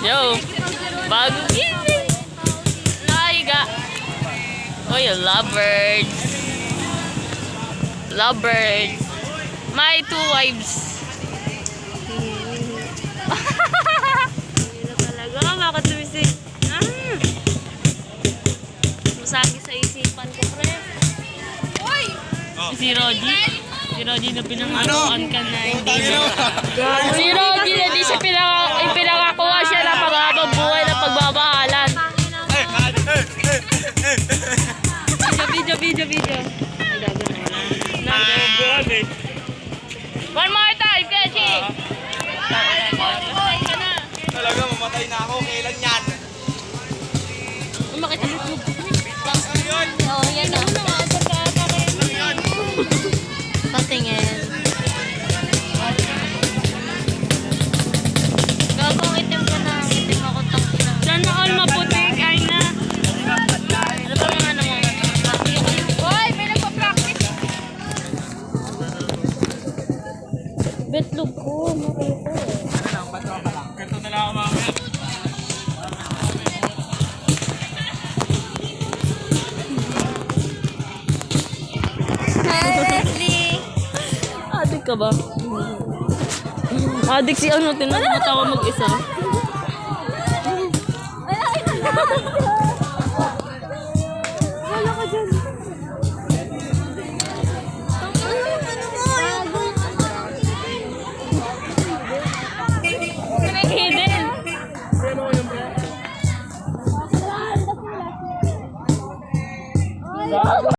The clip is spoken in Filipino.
Yo, bagong gising. Nakahiga. Oh, yung lovebirds. Lovebirds. My 2 wives. Hindi talaga. Bakit tumisig? Masagi sa isipan ko, pre. Si Roddy. Si Roddy na pinangakuan ka na. Hindi na. Si Roddy na di siya pinangakuha siya na paghabang buhay na pagbabahalan. Video. One more time, Keshi! Talaga, mamatay na ako. Kailan yan? Umakit sa YouTube. Oo, yan na. Patingin. Gagawang itim ka na. Itim ako tangkina. Sana all maputik, ay na. Ano ba mga naman? Hoy, may nagpa-practice. Betlog ko, marito. Ganito na lang ako mamaya. Hi, Leslie. Adik ka ba? Adik si ano, tinatawa mag-isa. Ay,